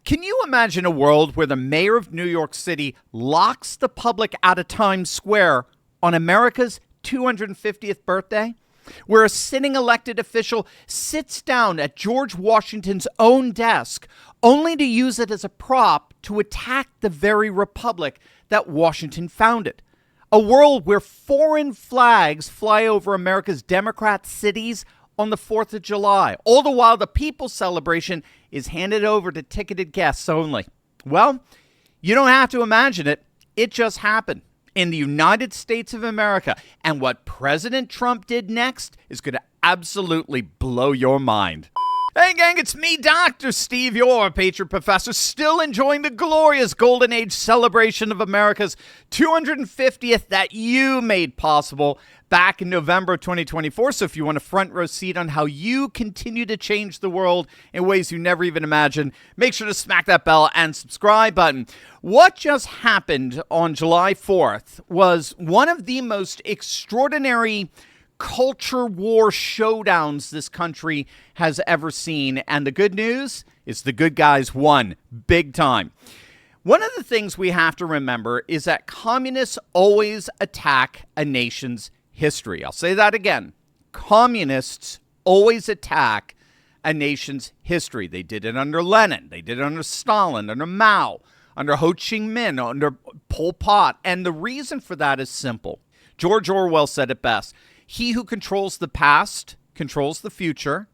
Can you imagine a world where the mayor of New York City locks the public out of Times Square on America's 250th birthday? Where a sitting elected official sits down at George Washington's own desk only to use it as a prop to attack the very republic that Washington founded? A world where foreign flags fly over America's Democrat cities on the 4th of July, all the while the people's celebration is handed over to ticketed guests only. Well, you don't have to imagine it. It just happened in the United States of America. And what President Trump did next is going to absolutely blow your mind. Hey, gang, it's me, Dr. Steve, your Patriot Professor, still enjoying the glorious Golden Age celebration of America's 250th that you made possible back in November 2024. So if you want a front row seat on how you continue to change the world in ways you never even imagined, make sure to smack that bell and subscribe button. What just happened on July 4th was one of the most extraordinary culture war showdowns this country has ever seen. And the good news is the good guys won big time. One of the things we have to remember is that communists always attack a nation's history. I'll say that again. Communists always attack a nation's history. They did it under Lenin. They did it under Stalin, under Mao, under Ho Chi Minh, under Pol Pot. And the reason for that is simple. George Orwell said it best. He who controls the past controls the future,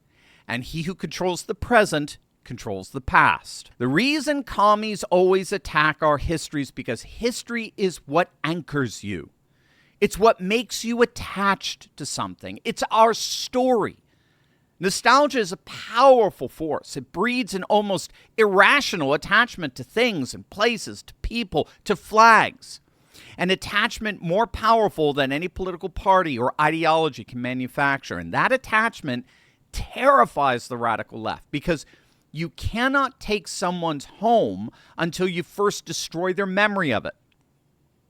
and he who controls the present controls the past. The reason commies always attack our history is because history is what anchors you. It's what makes you attached to something. It's our story. Nostalgia is a powerful force. It breeds an almost irrational attachment to things and places, to people, to flags. An attachment more powerful than any political party or ideology can manufacture. And that attachment terrifies the radical left because you cannot take someone's home until you first destroy their memory of it.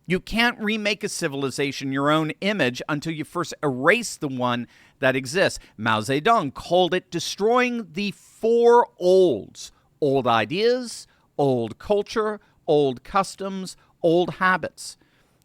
You can't remake a civilization your own image until you first erase the one that exists. Mao Zedong called it destroying the four olds: old ideas, old culture, old customs, old habits.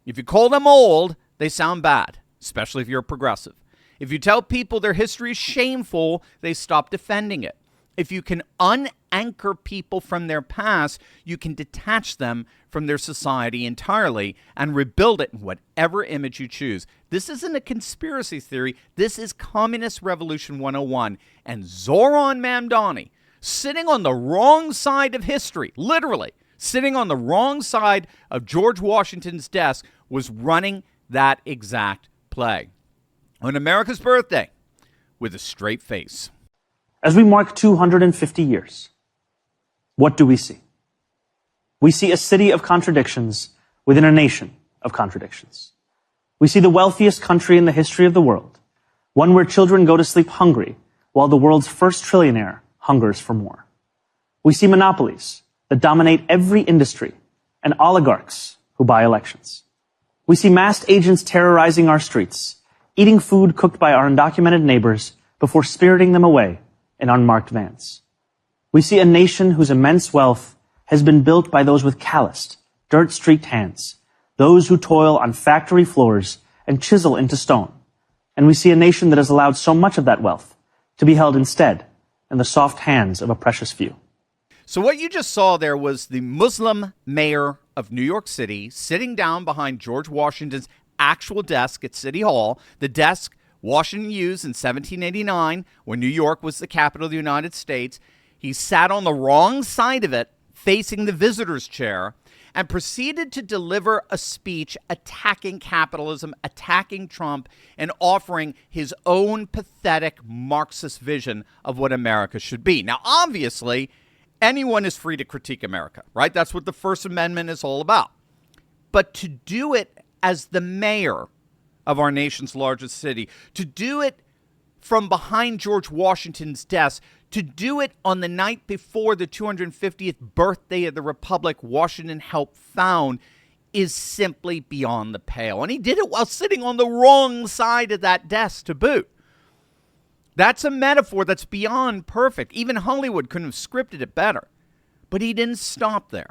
If you call them old, they sound bad, especially if you're a progressive. If you tell people their history is shameful, they stop defending it. If you can unanchor people from their past, you can detach them from their society entirely and rebuild it in whatever image you choose. This isn't a conspiracy theory. This is Communist Revolution 101. And Zoran Mamdani, sitting on the wrong side of history, literally, sitting on the wrong side of George Washington's desk, was running that exact play on America's birthday with a straight face. As we mark 250 years, what do we see? We see a city of contradictions within a nation of contradictions. We see the wealthiest country in the history of the world, one where children go to sleep hungry while the world's first trillionaire hungers for more. We see monopolies that dominate every industry and oligarchs who buy elections. We see masked agents terrorizing our streets, eating food cooked by our undocumented neighbors before spiriting them away in unmarked vans. We see a nation whose immense wealth has been built by those with calloused, dirt-streaked hands, those who toil on factory floors and chisel into stone. And we see a nation that has allowed so much of that wealth to be held instead in the soft hands of a precious few. So what you just saw there was the Muslim mayor of New York City sitting down behind George Washington's actual desk at City Hall, the desk Washington used in 1789 when New York was the capital of the United States. He sat on the wrong side of it, facing the visitor's chair, and proceeded to deliver a speech attacking capitalism, attacking Trump, and offering his own pathetic Marxist vision of what America should be. Now, obviously, anyone is free to critique America, right? That's what the First Amendment is all about. But to do it as the mayor of our nation's largest city, to do it from behind George Washington's desk, to do it on the night before the 250th birthday of the Republic Washington helped found, is simply beyond the pale. And he did it while sitting on the wrong side of that desk to boot. That's a metaphor that's beyond perfect. Even Hollywood couldn't have scripted it better. But he didn't stop there.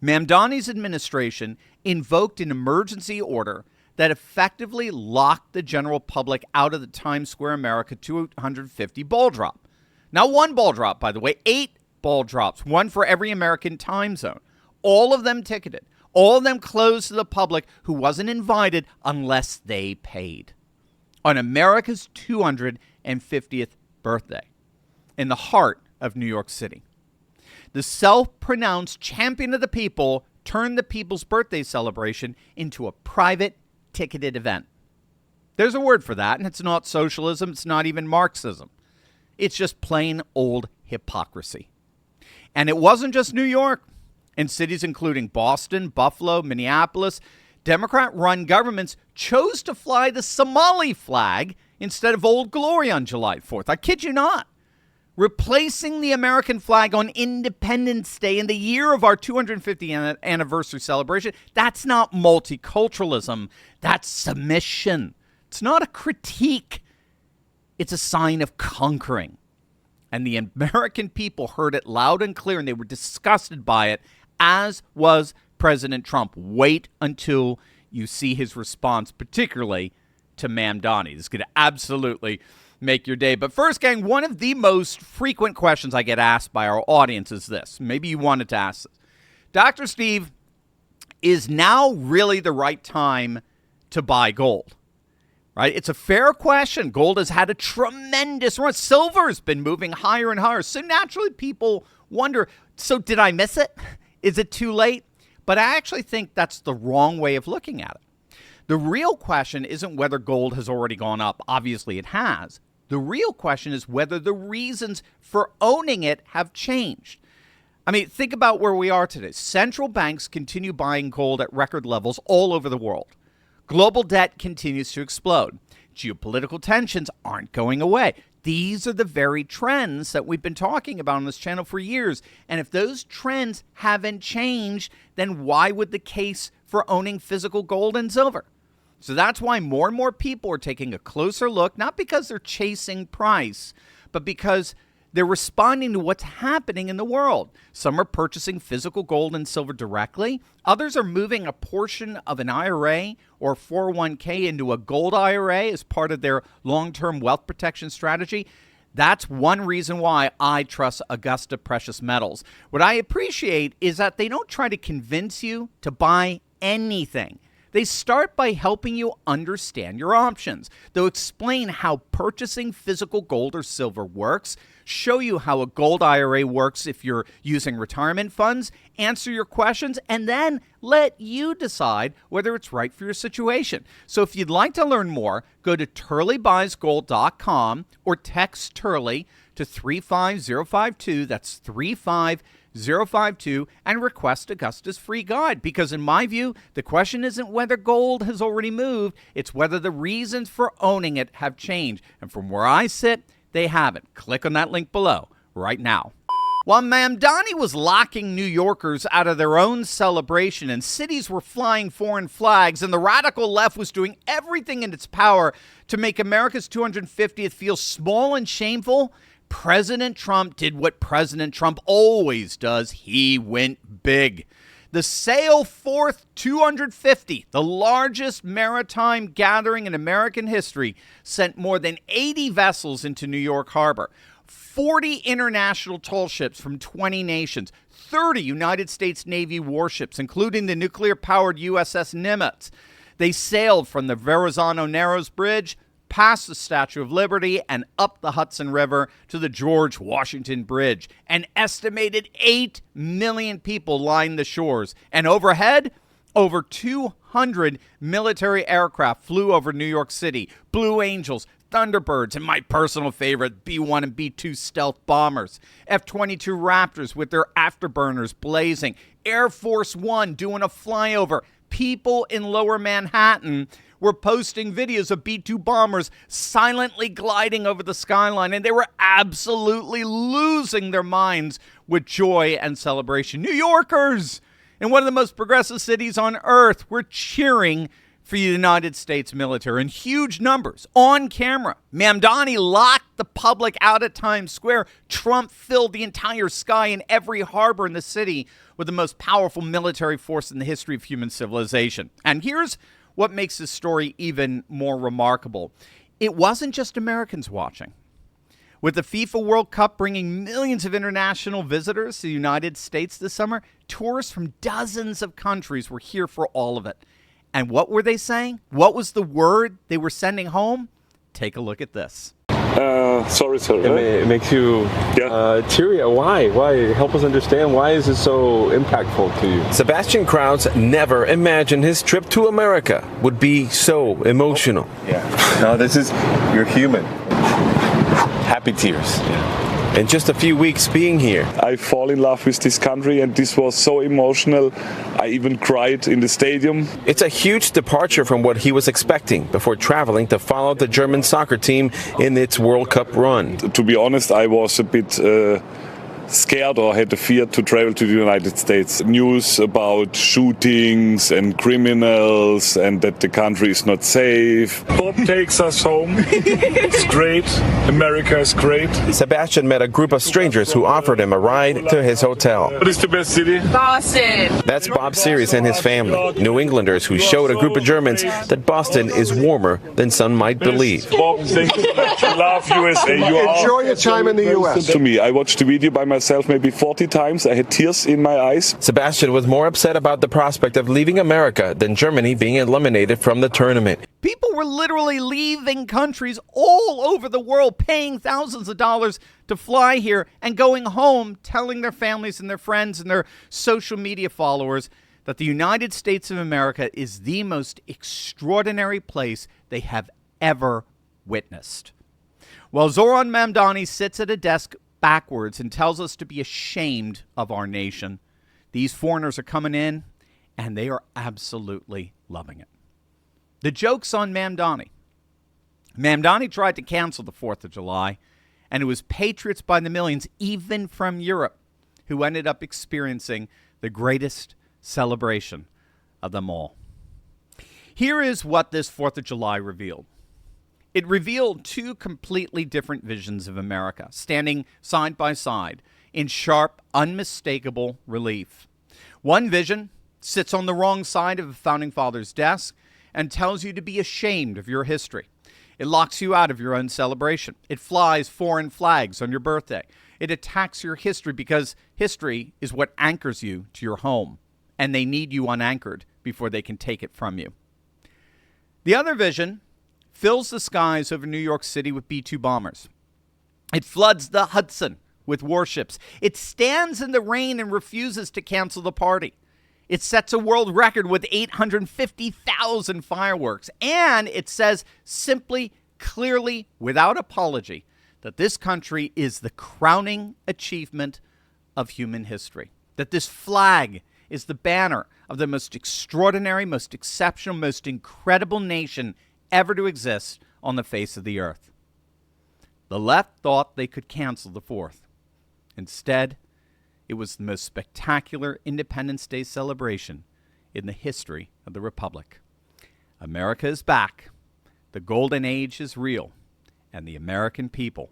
Mamdani's administration invoked an emergency order that effectively locked the general public out of the Times Square America 250 ball drop. Not one ball drop, by the way, 8 ball drops, one for every American time zone. All of them ticketed. All of them closed to the public who wasn't invited unless they paid. On America's 250th birthday, in the heart of New York City, the self-pronounced champion of the people turned the people's birthday celebration into a private, ticketed event. There's a word for that, and it's not socialism. It's not even Marxism. It's just plain old hypocrisy. And it wasn't just New York. In cities including Boston, Buffalo, Minneapolis, Democrat-run governments chose to fly the Somali flag instead of Old Glory on July 4th. I kid you not. Replacing the American flag on Independence Day in the year of our 250th anniversary celebration, that's not multiculturalism. That's submission. It's not a critique. It's a sign of conquering. And the American people heard it loud and clear, and they were disgusted by it, as was President Trump. Wait until you see his response, particularly to Mamdani. This is going to absolutely make your day. But first, gang, one of the most frequent questions I get asked by our audience is this. Maybe you wanted to ask this. Dr. Steve, is now really the right time to buy gold? Right? It's a fair question. Gold has had a tremendous run. Silver has been moving higher and higher. So naturally, people wonder, so did I miss it? Is it too late? But I actually think that's the wrong way of looking at it. The real question isn't whether gold has already gone up. Obviously, it has. The real question is whether the reasons for owning it have changed. I mean, think about where we are today. Central banks continue buying gold at record levels all over the world. Global debt continues to explode. Geopolitical tensions aren't going away. These are the very trends that we've been talking about on this channel for years. And if those trends haven't changed, then why would the case for owning physical gold and silver? So that's why more and more people are taking a closer look, not because they're chasing price, but because they're responding to what's happening in the world. Some are purchasing physical gold and silver directly. Others are moving a portion of an IRA or 401k into a gold IRA as part of their long-term wealth protection strategy. That's one reason why I trust Augusta Precious Metals. What I appreciate is that they don't try to convince you to buy anything. They start by helping you understand your options. They'll explain how purchasing physical gold or silver works, show you how a gold IRA works if you're using retirement funds, answer your questions, and then let you decide whether it's right for your situation. So if you'd like to learn more, go to turleybuysgold.com or text Turley to 35052. That's 35052 and request Augusta's free guide. Because in my view, the question isn't whether gold has already moved, it's whether the reasons for owning it have changed. And from where I sit, they haven't. Click on that link below right now. While Mamdani was locking New Yorkers out of their own celebration and cities were flying foreign flags and the radical left was doing everything in its power to make America's 250th feel small and shameful, President Trump did what President Trump always does. He went big. The Sail Forth 250, the largest maritime gathering in American history, sent more than 80 vessels into New York Harbor, 40 international tall ships from 20 nations, 30 United States Navy warships, including the nuclear-powered USS Nimitz. They sailed from the Verrazano Narrows Bridge, past the Statue of Liberty, and up the Hudson River to the George Washington Bridge. An estimated 8 million people lined the shores. And overhead, over 200 military aircraft flew over New York City. Blue Angels, Thunderbirds, and my personal favorite, B-1 and B-2 stealth bombers. F-22 Raptors with their afterburners blazing. Air Force One doing a flyover. People in Lower Manhattan were posting videos of B-2 bombers silently gliding over the skyline, and they were absolutely losing their minds with joy and celebration. New Yorkers in one of the most progressive cities on earth were cheering for the United States military in huge numbers on camera. Mamdani locked the public out at Times Square. Trump filled the entire sky and every harbor in the city with the most powerful military force in the history of human civilization. And here's what makes this story even more remarkable. It wasn't just Americans watching. With the FIFA World Cup bringing millions of international visitors to the United States this summer, tourists from dozens of countries were here for all of it. And what were they saying? What was the word they were sending home? Take a look at this. Sorry. It makes you teary. Why? Why? Help us understand. Why is it so impactful to you? Sebastian Krauts never imagined his trip to America would be so emotional. Yeah. No, you're human. Happy tears. Yeah. In just a few weeks being here, I fall in love with this country, and this was so emotional. I even cried in the stadium. It's a huge departure from what he was expecting before traveling to follow the German soccer team in its World Cup run. To be honest, I was a bit scared or had the fear to travel to the United States. News about shootings and criminals and that the country is not safe. Bob takes us home. It's great. America is great. Sebastian met a group of strangers who offered him a ride to his hotel. What is the best city? Boston. That's Bob Series and his family, New Englanders who showed a group of Germans that Boston is warmer than some might believe. Bob, thank you. Love USA. Enjoy your time in the U.S. To me, I watched the video by myself maybe 40 times. I had tears in my eyes. Sebastian was more upset about the prospect of leaving America than Germany being eliminated from the tournament. People were literally leaving countries all over the world, paying thousands of dollars to fly here and going home, telling their families and their friends and their social media followers that the United States of America is the most extraordinary place they have ever witnessed. While Zoran Mamdani sits at a desk backwards and tells us to be ashamed of our nation, these foreigners are coming in and they are absolutely loving it. The joke's on Mamdani. Mamdani tried to cancel the 4th of July, and it was patriots by the millions, even from Europe, who ended up experiencing the greatest celebration of them all. Here is what this 4th of July revealed. It revealed two completely different visions of America, standing side by side in sharp, unmistakable relief. One vision sits on the wrong side of a founding father's desk and tells you to be ashamed of your history. It locks you out of your own celebration. It flies foreign flags on your birthday. It attacks your history because history is what anchors you to your home, and they need you unanchored before they can take it from you. The other vision fills the skies over New York City with B-2 bombers. It floods the Hudson with warships. It stands in the rain and refuses to cancel the party. It sets a world record with 850,000 fireworks. And it says simply, clearly, without apology, that this country is the crowning achievement of human history. That this flag is the banner of the most extraordinary, most exceptional, most incredible nation ever to exist on the face of the earth. The left thought they could cancel the 4th. Instead, it was the most spectacular Independence Day celebration in the history of the Republic. America is back. The golden age is real. And the American people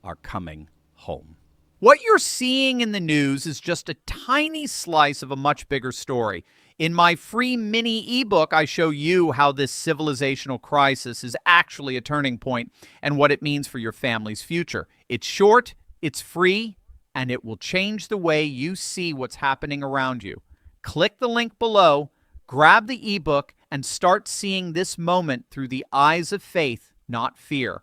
are coming home. What you're seeing in the news is just a tiny slice of a much bigger story. In my free mini ebook, I show you how this civilizational crisis is actually a turning point and what it means for your family's future. It's short, it's free, and it will change the way you see what's happening around you. Click the link below, grab the ebook, and start seeing this moment through the eyes of faith, not fear.